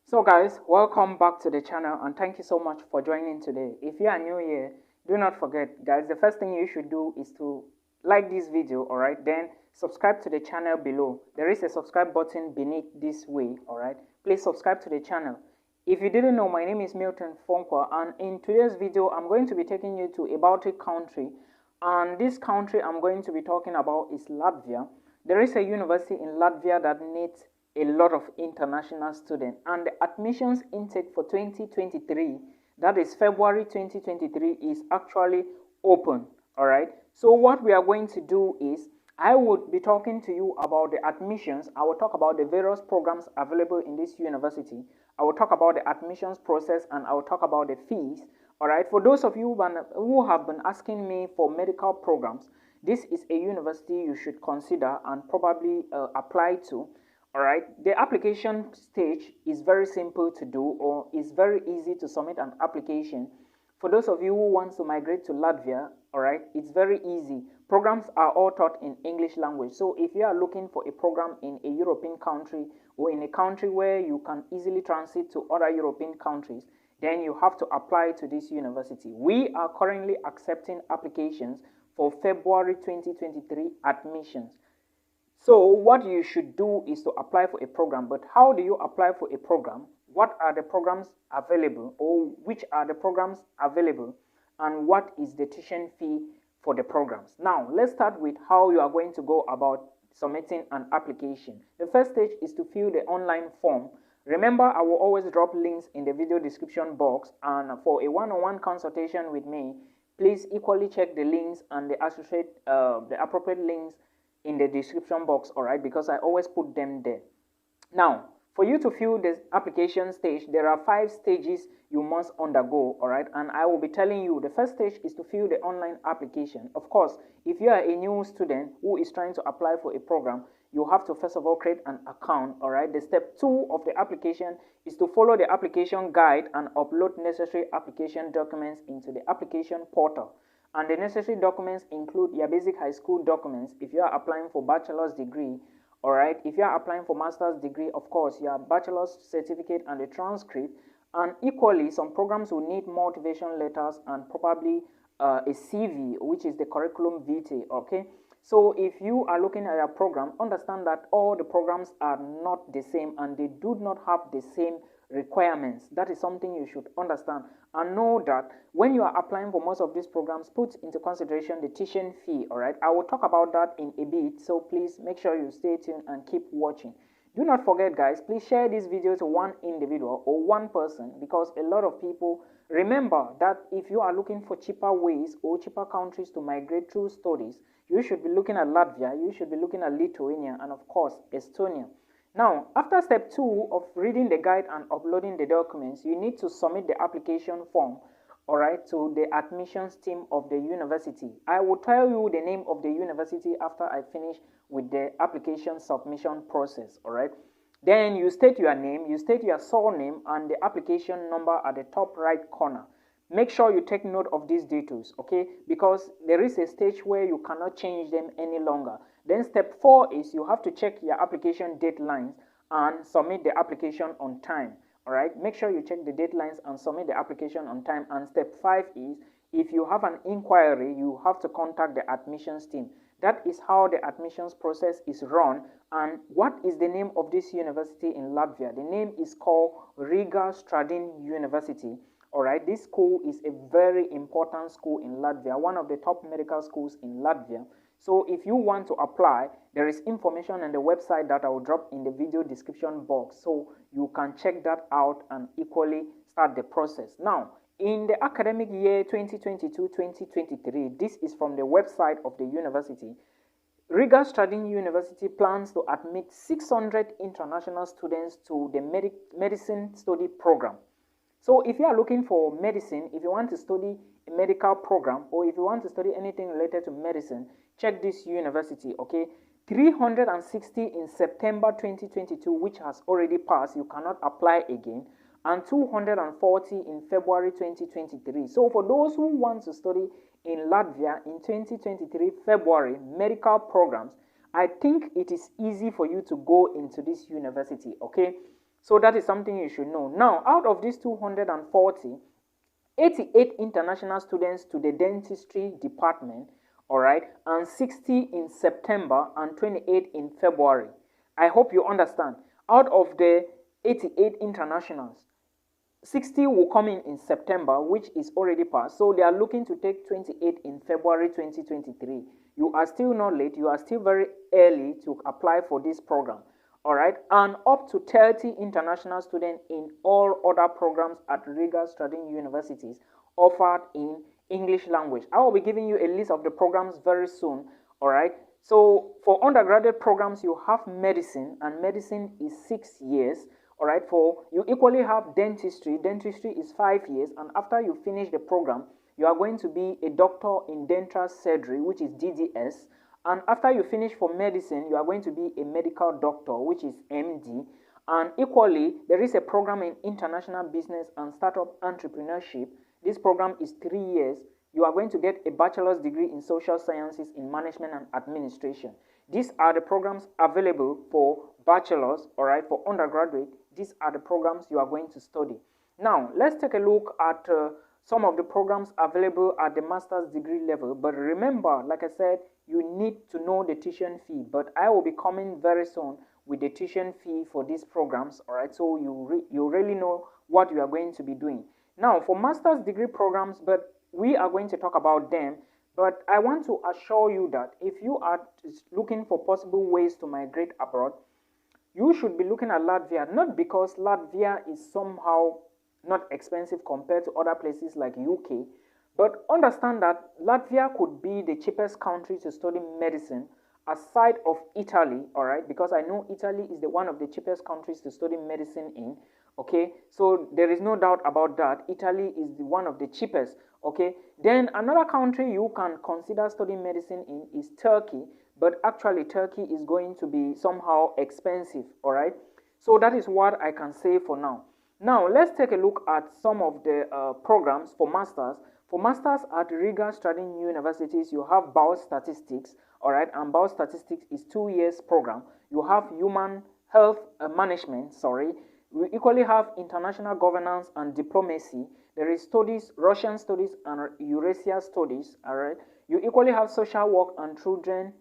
So guys, welcome back to the channel and thank you so much for joining today. If you are new here, do not forget guys, the first thing you should do is to like this video, alright? Then subscribe to the channel below. There is a subscribe button beneath this way, alright? Please subscribe to the channel. If you didn't know, my name is Milton Fonkwa, and in today's video, I'm going to be taking you to a Baltic country, and this country I'm going to be talking about is Latvia. There is a university in Latvia that needs a lot of international students, and the admissions intake for 2023, that is February 2023, is actually open. All right, so what we are going to do is I would be talking to you about the admissions. I will talk about the various programs available in this university. I will talk about the admissions process, and I will talk about the fees. All right, for those of you who have been asking me for medical programs, this is a university you should consider and probably apply to. All right, the application stage is very simple to do, or is very easy to submit an application. For those of you who want to migrate to Latvia, all right, it's very easy. Programs are all taught in English language. So if you are looking for a program in a European country, or in a country where you can easily transit to other European countries, then you have to apply to this university. We are currently accepting applications for February 2023 admissions. So what you should do is to apply for a program. But how do you apply for a program? What are the programs available, or which are the programs available, and what is the tuition fee for the programs? Now let's start with how you are going to go about submitting an application. The first stage is to fill the online form. Remember, I will always drop links in the video description box, and for a one-on-one consultation with me, please equally check the links and the appropriate links in the description box, all right, because I always put them there. Now, for you to fill this application stage, there are 5 stages you must undergo, all right, and I will be telling you the first stage is to fill the online application. Of course, if you are a new student who is trying to apply for a program, you have to first of all create an account, all right. The step 2 of the application is to follow the application guide and upload necessary application documents into the application portal. And the necessary documents include your basic high school documents if you are applying for bachelor's degree. All right, if you are applying for master's degree, of course, your bachelor's certificate and the transcript. And equally, some programs will need motivation letters and probably a CV, which is the curriculum vitae. Okay, so if you are looking at your program, understand that all the programs are not the same, and they do not have the same requirements. That is something you should understand, and know that when you are applying for most of these programs, put into consideration the tuition fee. All right, I will talk about that in a bit, so please make sure you stay tuned and keep watching. Do not forget guys, please share this video to one individual or one person, because a lot of people, remember that if you are looking for cheaper ways or cheaper countries to migrate through studies, you should be looking at Latvia, you should be looking at Lithuania, and of course Estonia. Now, after step 2 of reading the guide and uploading the documents, you need to submit the application form, all right, to the admissions team of the university. I will tell you the name of the university after I finish with the application submission process, all right. Then you state your name, you state your surname, and the application number at the top right corner. Make sure you take note of these details, okay, because there is a stage where you cannot change them any longer. Then step 4 is you have to check your application deadlines and submit the application on time. All right, make sure you check the deadlines and submit the application on time. And step 5 is if you have an inquiry, you have to contact the admissions team. That is how the admissions process is run. And what is the name of this university in Latvia? The name is called Riga Stradin University. All right, this school is a very important school in Latvia, one of the top medical schools in Latvia. So if you want to apply, there is information on the website that I will drop in the video description box, so you can check that out and equally start the process. Now, in the academic year 2022-2023, this is from the website of the university, Riga Stradin University plans to admit 600 international students to the medicine study program. So if you are looking for medicine, if you want to study a medical program, or if you want to study anything related to medicine, check this university, okay? 360 in September 2022, which has already passed, you cannot apply again, and 240 in February 2023. So for those who want to study in Latvia in 2023 February medical programs, I think it is easy for you to go into this university, okay? So that is something you should know. Now, out of these 240, 88 international students to the dentistry department, all right, and 60 in September and 28 in February. I hope you understand. Out of the 88 internationals, 60 will come in September, which is already passed. So they are looking to take 28 in February 2023. You are still not late. You are still very early to apply for this program. All right. And up to 30 international students in all other programs at Riga Stradin Universities offered in English language. I will be giving you a list of the programs very soon. All right. So for undergraduate programs, you have medicine, and medicine is 6 years. All right, for you equally have dentistry. Dentistry is 5 years, and after you finish the program, you are going to be a doctor in dental surgery, which is DDS. And after you finish for medicine, you are going to be a medical doctor, which is MD. And equally, there is a program in international business and startup entrepreneurship. This program is 3 years. You are going to get a bachelor's degree in social sciences in management and administration. These are the programs available for bachelor's, all right, for undergraduate. These are the programs you are going to study. Now, let's take a look at some of the programs available at the master's degree level. But remember, like I said, you need to know the tuition fee. But I will be coming very soon with the tuition fee for these programs, all right? So you really know what you are going to be doing. Now, for master's degree programs, but we are going to talk about them. But I want to assure you that if you are looking for possible ways to migrate abroad, you should be looking at Latvia, not because Latvia is somehow not expensive compared to other places like UK, but understand that Latvia could be the cheapest country to study medicine aside of Italy, all right? Because I know Italy is one of the cheapest countries to study medicine in, okay? So there is no doubt about that. Italy is one of the cheapest, okay? Then another country you can consider studying medicine in is Turkey, but actually Turkey is going to be somehow expensive, all right? So that is what I can say for now. Now, let's take a look at some of the programs for masters. For masters at Riga Stradin Universities, you have biostatistics, all right? And biostatistics is 2 years program. You have human health management, sorry. We equally have international governance and diplomacy. There is studies, Russian studies and Eurasia studies, all right? You equally have social work and children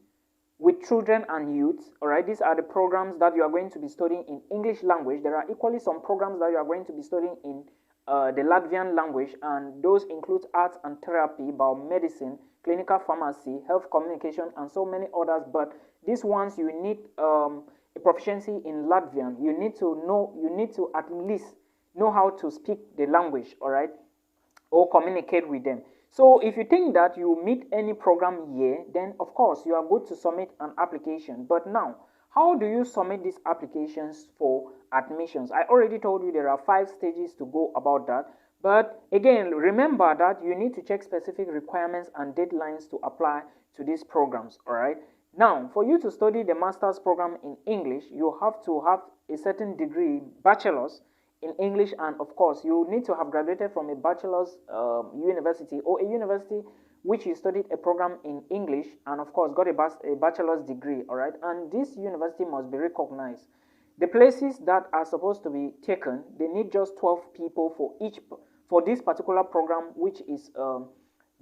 and youth, all right? These are the programs that you are going to be studying in English language. There are equally some programs that you are going to be studying in the Latvian language, and those include arts and therapy, biomedicine, clinical pharmacy, health communication, and so many others. But these ones you need a proficiency in Latvian. You need to at least know how to speak the language, all right, or communicate with them. So if you think that you meet any program here, then of course you are good to submit an application. But now, how do you submit these applications for admissions? I already told you there are 5 stages to go about that. But again, remember that you need to check specific requirements and deadlines to apply to these programs, all right? Now, for you to study the master's program in English, you have to have a certain degree, bachelor's in English, and of course, you need to have graduated from a bachelor's university or a university which you studied a program in English and of course got a bachelor's degree, all right? And this university must be recognized. The places that are supposed to be taken, they need just 12 people for this particular program, which is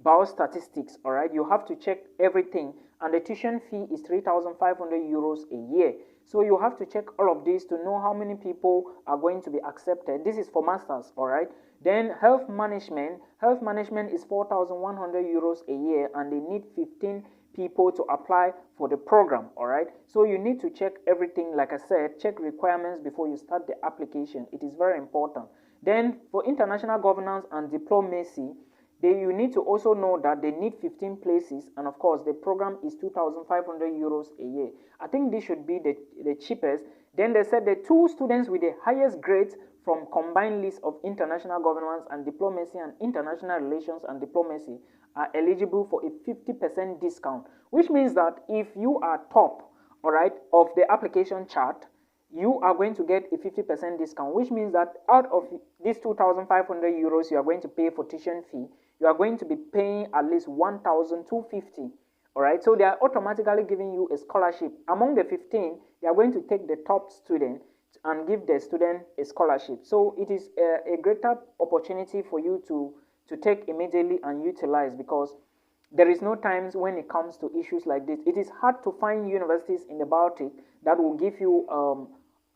biostatistics, all right? You have to check everything, and the tuition fee is 3,500 euros a year. So you have to check all of this to know how many people are going to be accepted. This is for masters, all right? Then health management is 4,100 euros a year, and they need 15 people to apply for the program, all right? So you need to check everything, like I said, check requirements before you start the application. It is very important. Then for international governance and diplomacy, you need to also know that they need 15 places, and of course the program is 2,500 euros a year. I think this should be the cheapest. Then they said the 2 students with the highest grades from combined list of international governance and diplomacy and international relations and diplomacy are eligible for a 50% discount, which means that if you are top, all right, of the application chart, you are going to get a 50% discount, which means that out of these 2,500 euros you are going to pay for tuition fee, you are going to be paying at least 1,250. All right, so they are automatically giving you a scholarship. Among the 15, they are going to take the top student and give the student a scholarship. So it is a greater opportunity for you to take immediately and utilize, because there is no times when it comes to issues like this. It is hard to find universities in the Baltic that will give you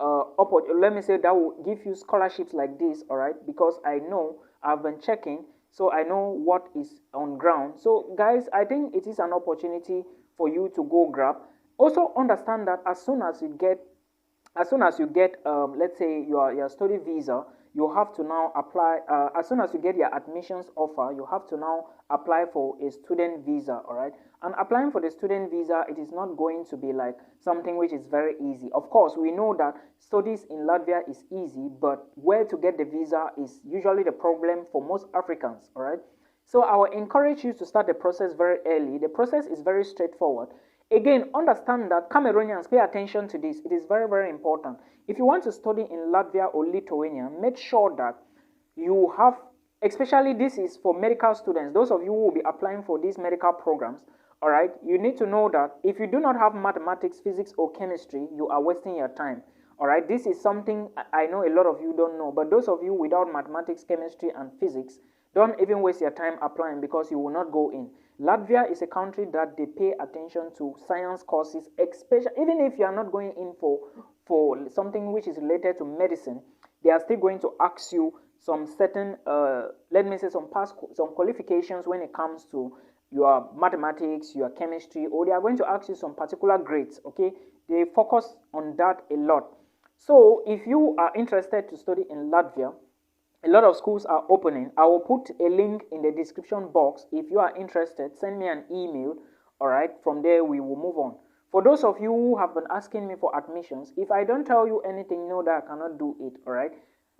let me say, that will give you scholarships like this, all right? Because I know, I've been checking, so I know what is on ground. So guys, I think it is an opportunity for you to go grab. Also understand that as soon as you get let's say your study visa, you have to now apply. As soon as you get your admissions offer, you have to now apply for a student visa, all right? And applying for the student visa, it is not going to be like something which is very easy. Of course, we know that studies in Latvia is easy, but where to get the visa is usually the problem for most Africans, all right? So I will encourage you to start the process very early. The process is very straightforward. Again, understand that Cameroonians, pay attention to this. It is very, very important. If you want to study in Latvia or Lithuania, make sure that you have, especially this is for medical students, those of you who will be applying for these medical programs, all right, you need to know that if you do not have mathematics, physics, or chemistry, you are wasting your time. All right, this is something I know a lot of you don't know, but those of you without mathematics, chemistry, and physics, don't even waste your time applying, because you will not go in. Latvia is a country that they pay attention to science courses, especially even if you are not going in for something which is related to medicine, they are still going to ask you some certain, let me say, some qualifications when it comes to your mathematics, your chemistry, or they are going to ask you some particular grades, okay? They focus on that a lot. So if you are interested to study in Latvia, a lot of schools are opening. I will put a link in the description box. If you are interested, send me an email. All right, from there we will move on. For those of you who have been asking me for admissions, if I don't tell you anything, know that I cannot do it. All right,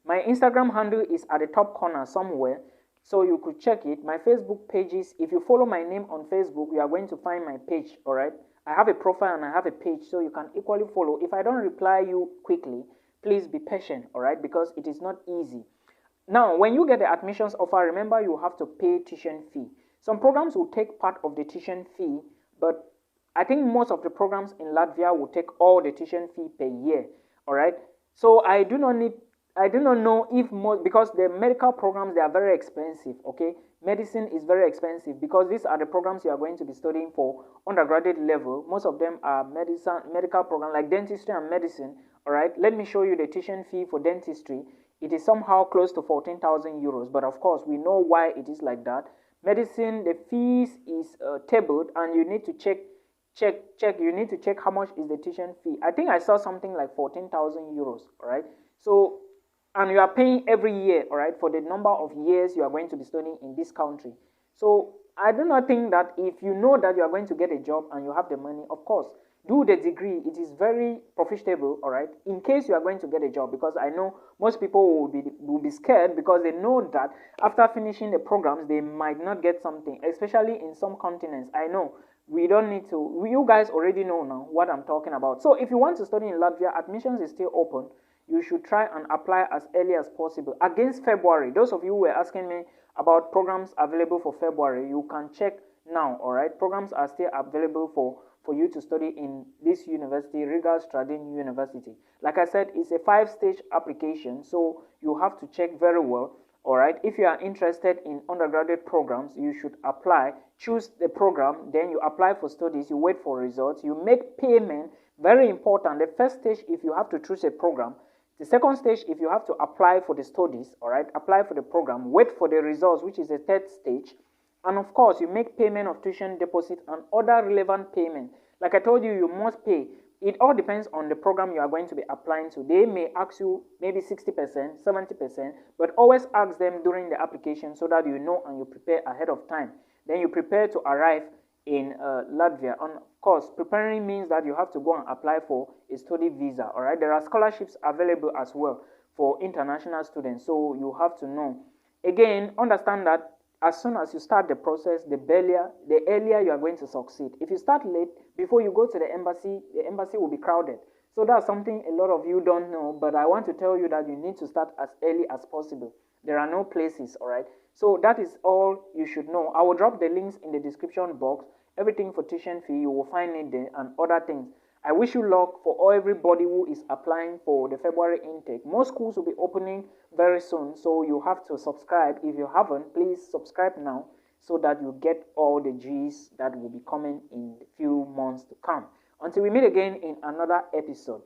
my Instagram handle is at the top corner somewhere, so you could check it. My Facebook pages, if you follow my name on Facebook, you are going to find my page. All right, I have a profile and I have a page, so you can equally follow. If I don't reply you quickly, please be patient. All right, because it is not easy. Now, when you get the admissions offer, remember you have to pay tuition fee. Some programs will take part of the tuition fee, but I think most of the programs in Latvia will take all the tuition fee per year. All right. So I do not know if most, because the medical programs, they are very expensive. Okay, medicine is very expensive, because these are the programs you are going to be studying for undergraduate level. Most of them are medical programs like dentistry and medicine. All right. Let me show you the tuition fee for dentistry. It is somehow close to 14,000 euros, but of course we know why it is like that. Medicine, the fees is tabled, and you need to check. You need to check how much is the tuition fee. I think I saw something like 14,000 euros. All right. So, and you are paying every year. All right, for the number of years you are going to be studying in this country. So I do not think that if you know that you are going to get a job and you have the money, of course, do the degree. It is very profitable, all right, in case you are going to get a job, because I know most people will be scared, because they know that after finishing the programs, they might not get something, especially in some continents. I know we don't need to, you guys already know now what I'm talking about. So if you want to study in Latvia, admissions is still open. You should try and apply as early as possible. Against February, those of you who were asking me about programs available for February, you can check now, all right? Programs are still available for you to study in this university, Riga Stradin University. Like I said, it's a 5-stage application, so you have to check very well, all right? If you are interested in undergraduate programs, you should apply, choose the program, then you apply for studies, you wait for results, you make payment. Very important. The first stage, if you have to choose a program. The second stage, if you have to apply for the studies, all right, apply for the program, wait for the results, which is the third stage. And of course, you make payment of tuition deposit and other relevant payment. Like I told you, you must pay. It all depends on the program you are going to be applying to. They may ask you maybe 60%, 70%, but always ask them during the application so that you know and you prepare ahead of time. Then you prepare to arrive in Latvia. And of course, preparing means that you have to go and apply for a study visa. All right, there are scholarships available as well for international students, so you have to know. Again, understand that as soon as you start the process, the earlier you are going to succeed. If you start late, before you go to the embassy will be crowded. So that's something a lot of you don't know, but I want to tell you that you need to start as early as possible. There are no places, all right? So that is all you should know. I will drop the links in the description box. Everything for tuition fee, you will find it there, and other things. I wish you luck for everybody who is applying for the February intake. Most schools will be opening very soon, so you have to subscribe. If you haven't, please subscribe now so that you get all the G's that will be coming in the few months to come. Until we meet again in another episode.